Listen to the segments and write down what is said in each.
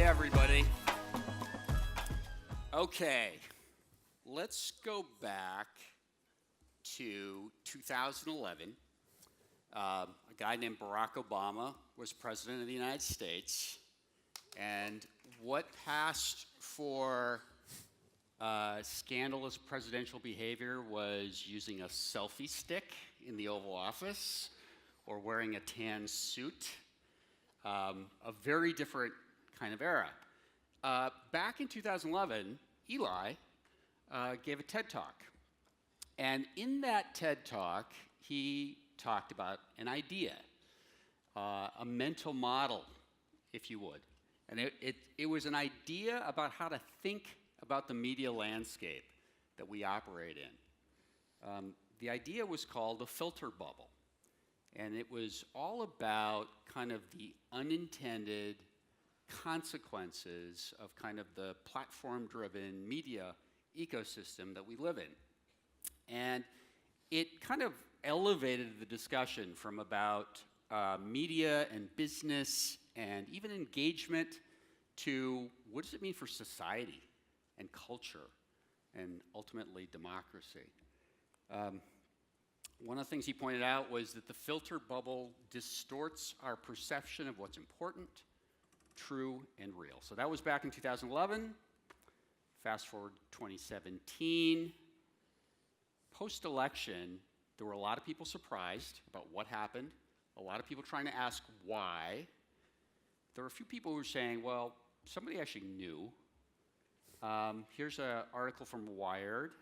everybody. Okay, let's go back to 2011. A guy named Barack Obama was president of the United States, and what passed for scandalous presidential behavior was using a selfie stick in the Oval Office or wearing a tan suit. A very different kind of era. Back in 2011, Eli gave a TED Talk. And in that TED Talk, he talked about an idea, a mental model, if you would. And it was an idea about how to think about the media landscape that we operate in. The idea was called the filter bubble. And it was all about kind of the unintended consequences of kind of the platform-driven media ecosystem that we live in. And it kind of elevated the discussion from about media and business and even engagement to what does it mean for society and culture and ultimately democracy. One of the things he pointed out was that the filter bubble distorts our perception of what's important, true, and real. So that was back in 2011. Fast forward to 2017. Post-election, there were a lot of people surprised about what happened, a lot of people trying to ask why. There were a few people who were saying, well, somebody actually knew. Here's an article from Wired.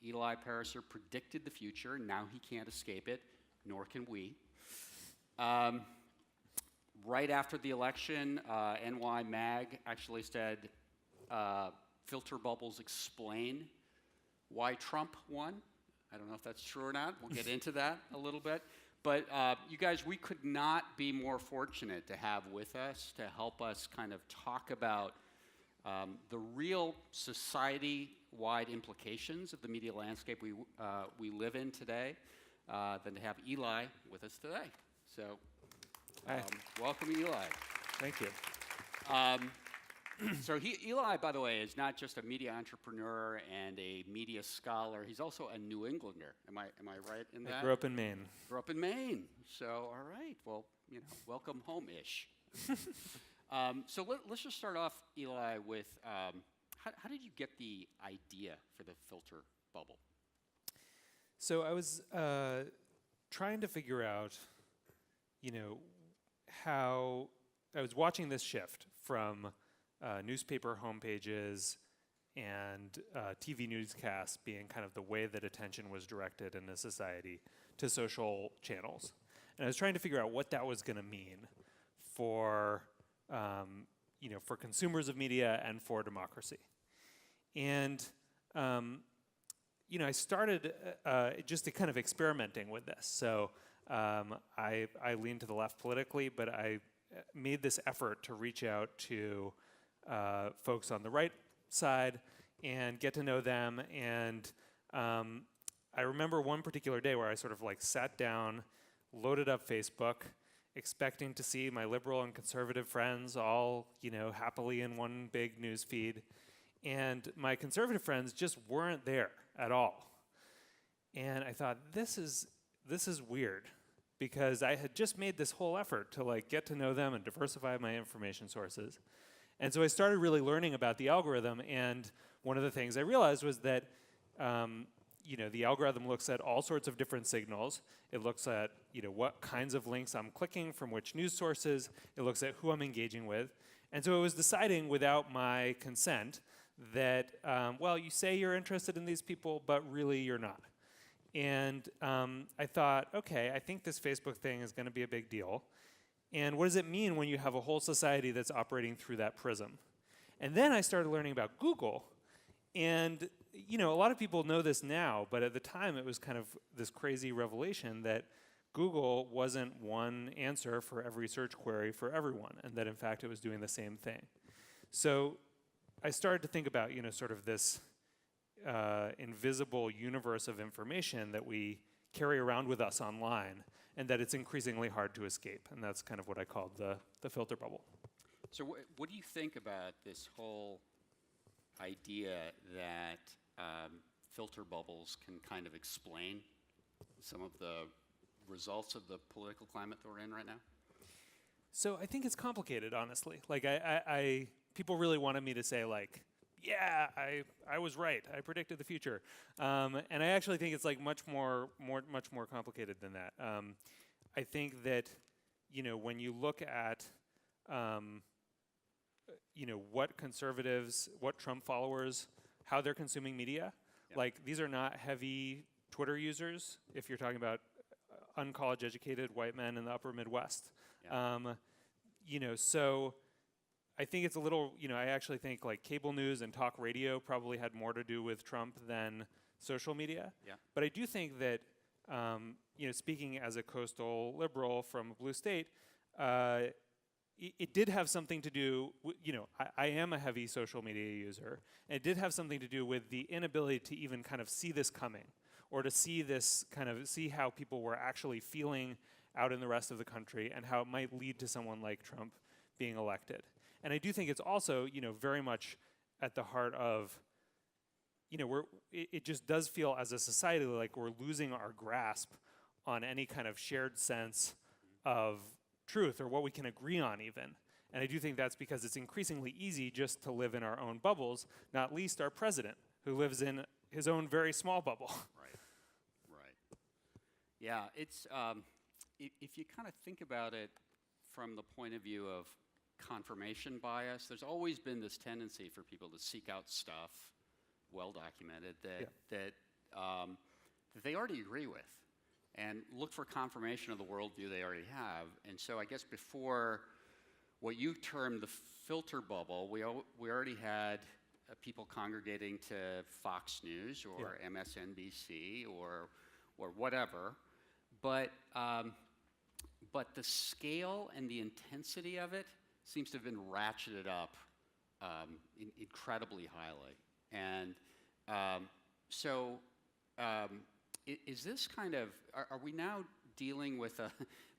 Eli Pariser predicted the future. Now he can't escape it, nor can we. Right after the election, NY Mag actually said, filter bubbles explain why Trump won. I don't know if that's true or not. We'll get into that a little bit. But you guys, we could not be more fortunate to have with us to help us kind of talk about the real society-wide implications of the media landscape we live in today than to have Eli with us today. So welcome, Eli. Thank you. So Eli, by the way, is not just a media entrepreneur and a media scholar. He's also a New Englander. Am I right in that? I grew up in Maine. Grew up in Maine. So all right. Well, welcome home-ish. So let's just start off, Eli, with how did you get the idea for the filter bubble? So I was trying to figure out, how I was watching this shift from newspaper homepages and TV newscasts being kind of the way that attention was directed in a society to social channels. And I was trying to figure out what that was going to mean for for consumers of media and for democracy. And, I started just kind of experimenting with this. So I leaned to the left politically, but I made this effort to reach out to folks on the right side and get to know them. And I remember one particular day where I sort of sat down, loaded up Facebook, expecting to see my liberal and conservative friends all, happily in one big news feed. And my conservative friends just weren't there at all. And I thought, this is weird, because I had just made this whole effort to get to know them and diversify my information sources. And so I started really learning about the algorithm, and one of the things I realized was that the algorithm looks at all sorts of different signals. It looks at what kinds of links I'm clicking from which news sources. It looks at who I'm engaging with. And so it was deciding without my consent that, you say you're interested in these people, but really you're not. And I thought, okay, I think this Facebook thing is going to be a big deal. And what does it mean when you have a whole society that's operating through that prism? And then I started learning about Google. And a lot of people know this now, but at the time it was kind of this crazy revelation that Google wasn't one answer for every search query for everyone, and that in fact it was doing the same thing. So I started to think about, sort of this invisible universe of information that we carry around with us online, and that it's increasingly hard to escape. And that's kind of what I called the filter bubble. So what do you think about this whole idea that filter bubbles can kind of explain some of the results of the political climate that we're in right now? So I think it's complicated, honestly. Like people really wanted me to say like, yeah, I was right. I predicted the future, and I actually think it's like much more complicated than that. I think that, when you look at, what conservatives, what Trump followers, how they're consuming media, like these are not heavy Twitter users. If you're talking about uncollege educated white men in the upper Midwest, so I think it's a little, I actually think like cable news and talk radio probably had more to do with Trump than social media. Yeah. But I do think that, speaking as a coastal liberal from a blue state, it did have something to do, I am a heavy social media user, and it did have something to do with the inability to even kind of see this coming, or to see this see how people were actually feeling out in the rest of the country and how it might lead to someone like Trump being elected. And I do think it's also, very much at the heart of, it just does feel as a society like we're losing our grasp on any kind of shared sense of truth or what we can agree on even. And I do think that's because it's increasingly easy just to live in our own bubbles, not least our president, who lives in his own very small bubble. Right. Yeah, it's, if you kind of think about it from the point of view of confirmation bias, there's always been this tendency for people to seek out stuff, well documented, that they already agree with, and look for confirmation of the worldview they already have. And so I guess before what you termed the filter bubble, we already had people congregating to Fox News or MSNBC or whatever, but the scale and the intensity of it seems to have been ratcheted up incredibly highly. And is this kind of, are we now dealing with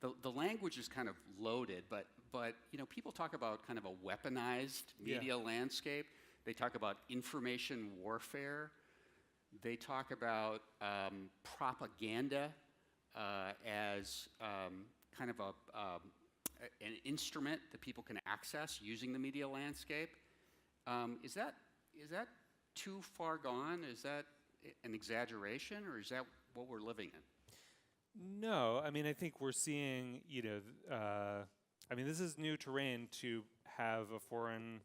the language is kind of loaded, but people talk about kind of a weaponized media landscape. They talk about information warfare. They talk about propaganda as kind of an instrument that people can access using the media landscape. Is that too far gone? Is that an exaggeration, or is that what we're living in? No, I mean, I think we're seeing, this is new terrain to have a foreign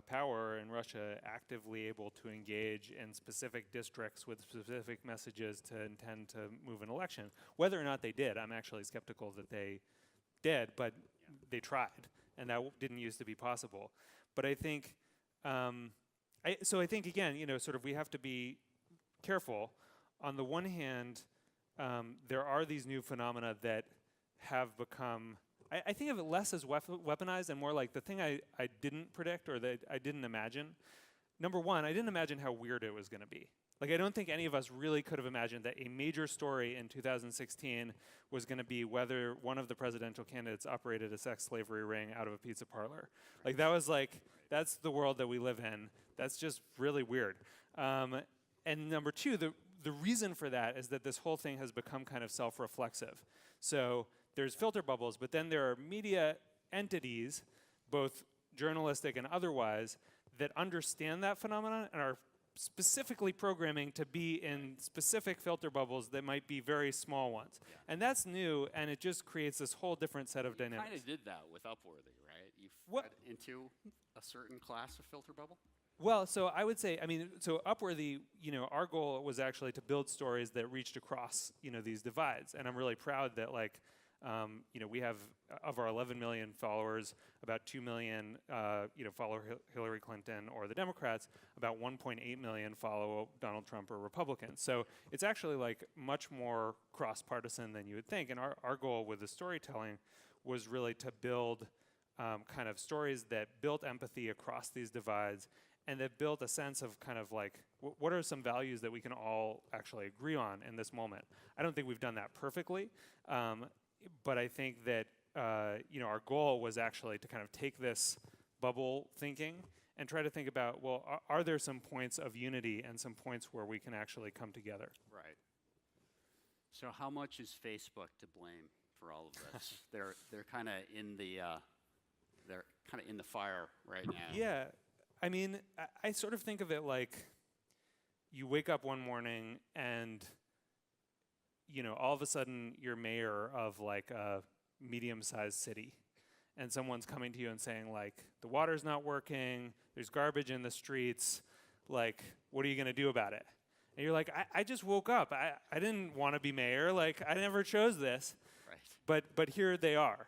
power in Russia actively able to engage in specific districts with specific messages to intend to move an election. Whether or not they did, I'm actually skeptical that they did, but they tried, and that didn't used to be possible. But I think, I think again, sort of we have to be careful. On the one hand, there are these new phenomena that have become, I think of it less as weaponized and more like the thing I didn't predict or that I didn't imagine. Number one, I didn't imagine how weird it was going to be. Like, I don't think any of us really could have imagined that a major story in 2016 was going to be whether one of the presidential candidates operated a sex slavery ring out of a pizza parlor. Like, that was like, that's the world that we live in. That's just really weird. And number two, the reason for that is that this whole thing has become kind of self-reflexive. So there's filter bubbles, but then there are media entities, both journalistic and otherwise, that understand that phenomenon and are specifically programming to be in specific filter bubbles that might be very small ones. Yeah. And that's new, and it just creates this whole different set of dynamics. You kind of did that with Upworthy, right? You fed into a certain class of filter bubble? Well, so I would say, so Upworthy, our goal was actually to build stories that reached across, these divides. And I'm really proud that, we have, of our 11 million followers, about 2 million, follow Hillary Clinton or the Democrats. About 1.8 million follow Donald Trump or Republicans. So it's actually much more cross-partisan than you would think. And our goal with the storytelling was really to build kind of stories that built empathy across these divides and that built a sense of kind of what are some values that we can all actually agree on in this moment. I don't think we've done that perfectly, but I think that our goal was actually to kind of take this bubble thinking and try to think about, well, are there some points of unity and some points where we can actually come together? Right. So how much is Facebook to blame for all of this? they're kind of in the fire right now. Yeah, I mean, I sort of think of it like you wake up one morning and all of a sudden you're mayor of like a medium-sized city, and someone's coming to you and saying like, the water's not working, there's garbage in the streets, like, what are you going to do about it? And you're like, I just woke up. I didn't want to be mayor. Like, I never chose this. Right. But here they are,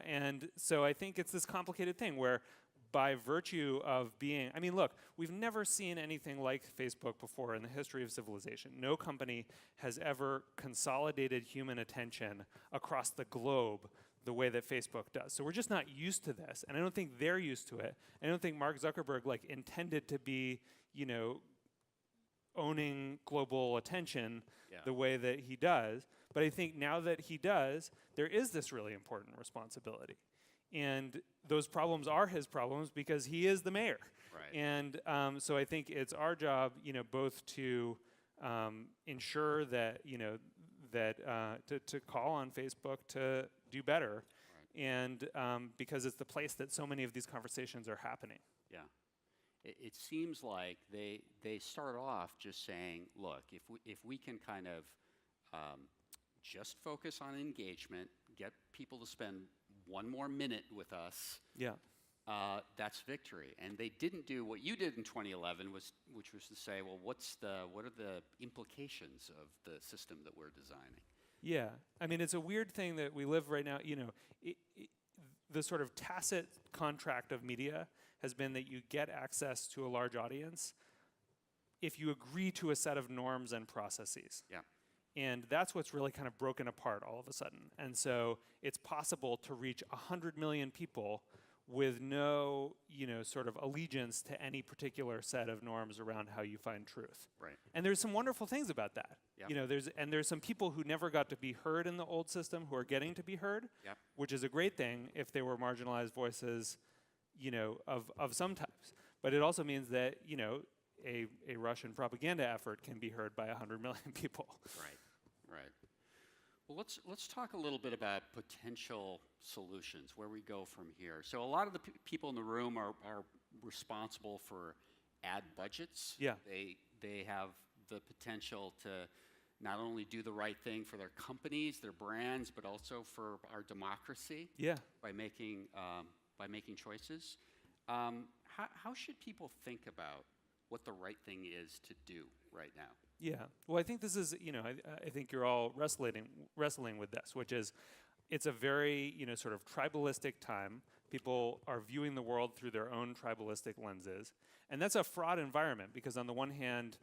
And so I think it's this complicated thing where by virtue of being, I mean, look, we've never seen anything like Facebook before in the history of civilization. No company has ever consolidated human attention across the globe the way that Facebook does. So we're just not used to this, and I don't think they're used to it. I don't think Mark Zuckerberg like intended to be, owning global attention the way that he does. But I think now that he does, there is this really important responsibility. And those problems are his problems because he is the mayor. Right. And so I think it's our job, both to ensure that, to call on Facebook to do better. Right. And because it's the place that so many of these conversations are happening. Yeah. It seems like they start off just saying, look, if we can kind of just focus on engagement, get people to spend one more minute with us, that's victory. And they didn't do what you did in 2011, which was to say, well, what are the implications of the system that we're designing? Yeah, I mean, it's a weird thing that we live right now. The sort of tacit contract of media has been that you get access to a large audience if you agree to a set of norms and processes. Yeah. And that's what's really kind of broken apart all of a sudden. And so it's possible to reach 100 million people with no, sort of allegiance to any particular set of norms around how you find truth. Right. And there's some wonderful things about that. Yep. There's some people who never got to be heard in the old system who are getting to be heard, Yep. which is a great thing if they were marginalized voices, of some types. But it also means that, a Russian propaganda effort can be heard by 100 million people. Right. Well, let's talk a little bit about potential solutions, where we go from here. So a lot of the people in the room are responsible for ad budgets. Yeah. They have the potential to not only do the right thing for their companies, their brands, but also for our democracy. Yeah. By making choices. How should people think about what the right thing is to do right now? Yeah. Well, I think this is, I think you're all wrestling with this, which is, it's a very, sort of tribalistic time. People are viewing the world through their own tribalistic lenses. And that's a fraught environment because on the one hand,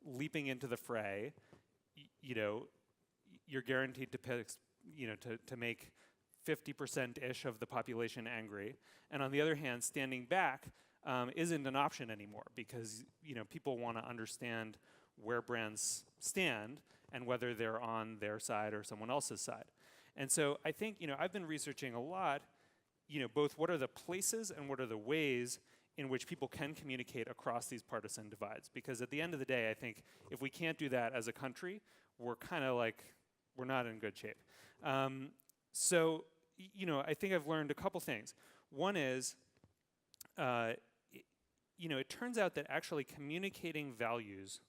leaping into the fray, you're guaranteed to pick, to make 50%-ish of the population angry. And on the other hand, standing back isn't an option anymore because people want to understand where brands stand and whether they're on their side or someone else's side. And so I think I've been researching a lot, both what are the places and what are the ways in which people can communicate across these partisan divides. Because at the end of the day, I think if we can't do that as a country, we're kind of like, we're not in good shape. So I think I've learned a couple things. One is, it turns out that actually communicating values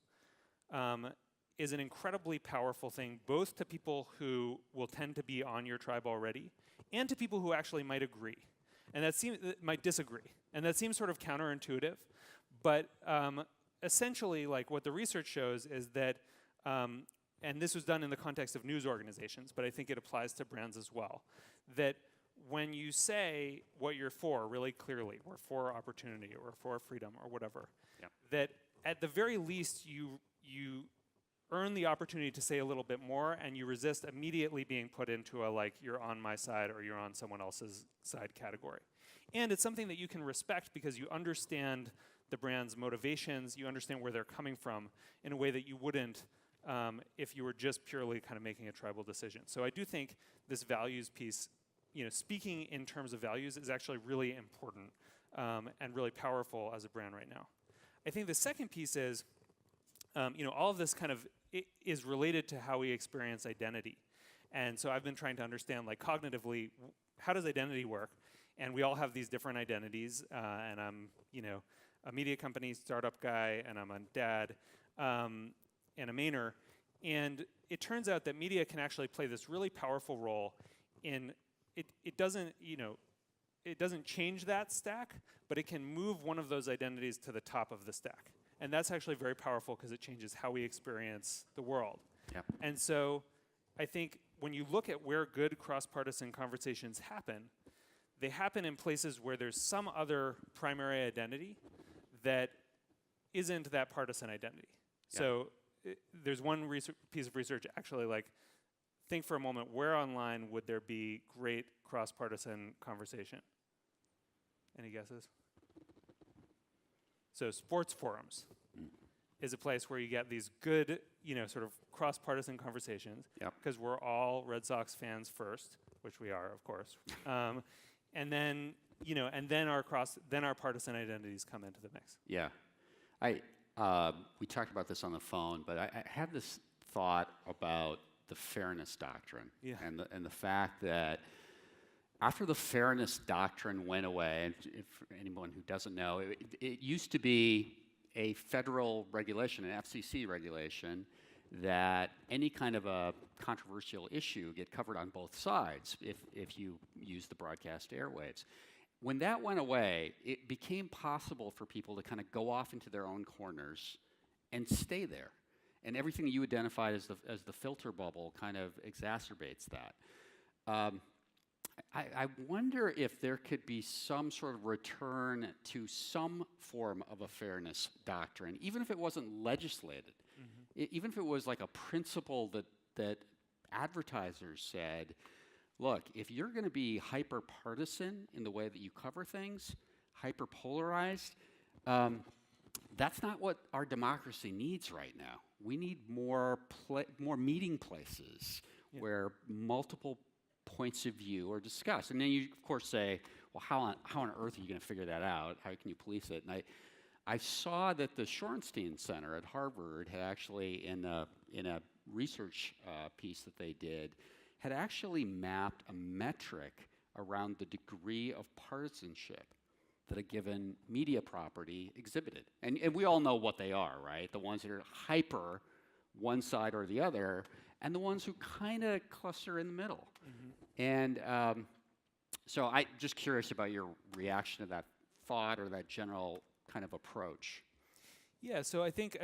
is an incredibly powerful thing, both to people who will tend to be on your tribe already, and to people who actually might agree, and might disagree, and that seems sort of counterintuitive, but essentially, like what the research shows is that, and this was done in the context of news organizations, but I think it applies to brands as well, that when you say what you're for really clearly, we're for opportunity or for freedom or whatever, that at the very least you earn the opportunity to say a little bit more and you resist immediately being put into a like you're on my side or you're on someone else's side category. And it's something that you can respect because you understand the brand's motivations, you understand where they're coming from in a way that you wouldn't if you were just purely kind of making a tribal decision. So I do think this values piece, speaking in terms of values is actually really important and really powerful as a brand right now. I think the second piece is, all of this kind of is related to how we experience identity. And so I've been trying to understand, like, cognitively, how does identity work? And we all have these different identities. And I'm, a media company startup guy, and I'm a dad, and a Mainer. And it turns out that media can actually play this really powerful role in, it doesn't change that stack, but it can move one of those identities to the top of the stack. And that's actually very powerful because it changes how we experience the world. Yep. And so I think when you look at where good cross-partisan conversations happen, they happen in places where there's some other primary identity that isn't that partisan identity. Yep. So there's one piece of research actually, like, think for a moment, where online would there be great cross-partisan conversation? Any guesses? So sports forums is a place where you get these good, sort of cross-partisan conversations, because we're all Red Sox fans first, which we are, of course, and then our partisan identities come into the mix. Yeah, we talked about this on the phone, but I have this thought about the fairness doctrine, and the fact that after the fairness doctrine went away, and for anyone who doesn't know, it used to be a federal regulation, an FCC regulation, that any kind of a controversial issue get covered on both sides if you use the broadcast airwaves. When that went away, it became possible for people to kind of go off into their own corners and stay there. And everything that you identified as the filter bubble kind of exacerbates that. I wonder if there could be some sort of return to some form of a fairness doctrine, even if it wasn't legislated, even if it was like a principle that advertisers said, look, if you're going to be hyper-partisan in the way that you cover things, hyper-polarized, that's not what our democracy needs right now. We need more meeting places where multiple points of view are discussed. And then you, of course, say, well, how on earth are you going to figure that out? How can you police it? And I saw that the Shorenstein Center at Harvard had actually, in a research piece that they did, had actually mapped a metric around the degree of partisanship that a given media property exhibited. And we all know what they are, right? The ones that are hyper one side or the other, and the ones who kind of cluster in the middle. And so I'm just curious about your reaction to that thought or that general kind of approach. Yeah, so I think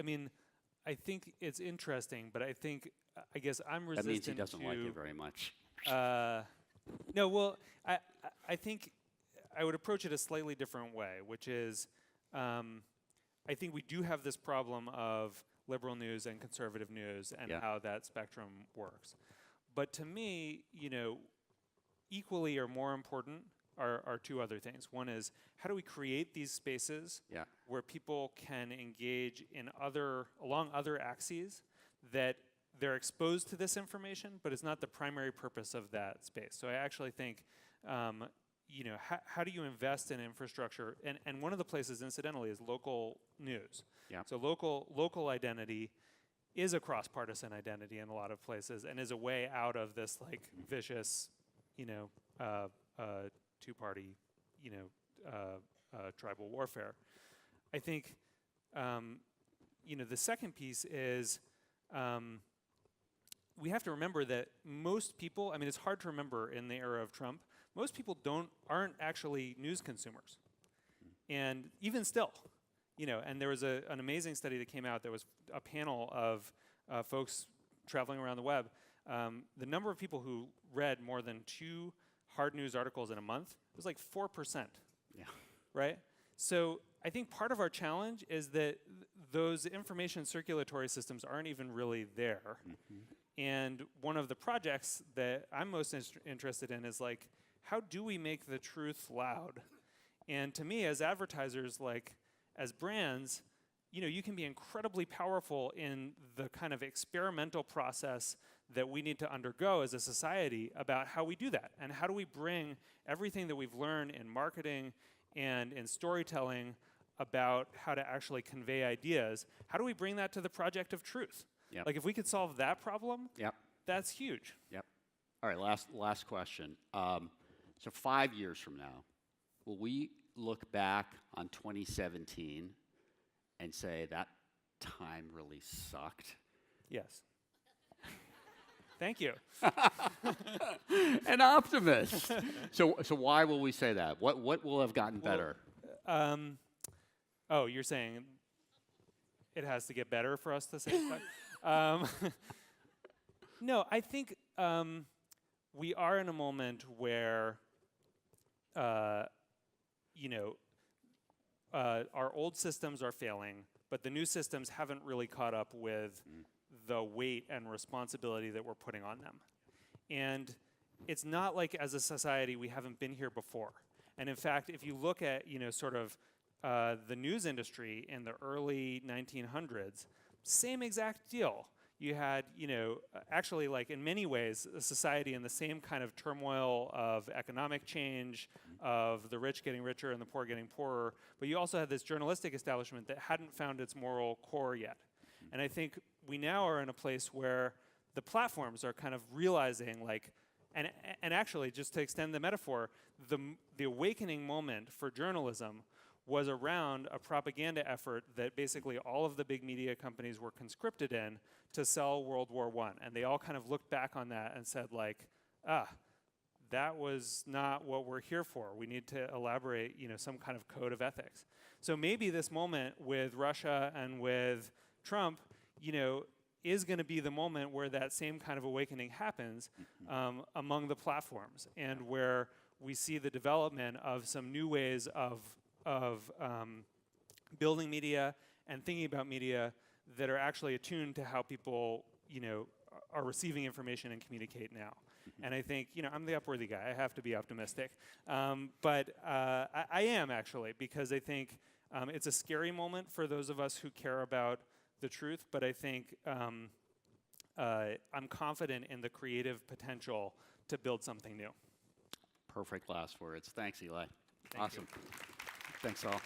it's interesting, but I guess I'm resistant to... That means he doesn't like it very much. No, well, I think I would approach it a slightly different way, which is I think we do have this problem of liberal news and conservative news and how that spectrum works. But to me, equally or more important are two other things. One is, how do we create these spaces where people can engage along other axes that they're exposed to this information, but it's not the primary purpose of that space. So I actually think, how do you invest in infrastructure? And one of the places, incidentally, is local news. So local identity is a cross-partisan identity in a lot of places, and is a way out of this vicious, two-party, tribal warfare. I think, the second piece is we have to remember that most people, it's hard to remember in the era of Trump, most people aren't actually news consumers. And even still, and there was an amazing study that came out. There was a panel of folks traveling around the web. The number of people who read more than 2 hard news articles in a month was like 4%. Yeah. Right? So I think part of our challenge is that those information circulatory systems aren't even really there. And one of the projects that I'm most interested in is how do we make the truth loud? And to me, as advertisers, as brands, you can be incredibly powerful in the kind of experimental process that we need to undergo as a society about how we do that, and how do we bring everything that we've learned in marketing and in storytelling about how to actually convey ideas, how do we bring that to the project of truth? Yep. Like if we could solve that problem, Yep. that's huge. Yep. All right, last question. So 5 years from now, will we look back on 2017 and say that time really sucked? Yes. Thank you. An optimist. So why will we say that? What will have gotten better? Oh, you're saying it has to get better for us to say that? No, I think we are in a moment where, our old systems are failing, but the new systems haven't really caught up with the weight and responsibility that we're putting on them. And it's not like as a society we haven't been here before. And in fact, if you look at, sort of the news industry in the early 1900s, same exact deal. You had, actually, like in many ways, a society in the same kind of turmoil of economic change, of the rich getting richer and the poor getting poorer. But you also had this journalistic establishment that hadn't found its moral core yet. And I think we now are in a place where the platforms are kind of realizing, like, and actually, just to extend the metaphor, the awakening moment for journalism was around a propaganda effort that basically all of the big media companies were conscripted in to sell World War I. And they all kind of looked back on that and said, like, that was not what we're here for. We need to elaborate, some kind of code of ethics. So maybe this moment with Russia and with Trump, is going to be the moment where that same kind of awakening happens among the platforms, and where we see the development of some new ways of building media and thinking about media that are actually attuned to how people, are receiving information and communicate now. And I think, I'm the Upworthy guy. I have to be optimistic. But I am actually, because I think it's a scary moment for those of us who care about the truth, but I think I'm confident in the creative potential to build something new. Perfect last words. Thanks, Eli. Thank awesome. you. Thanks all.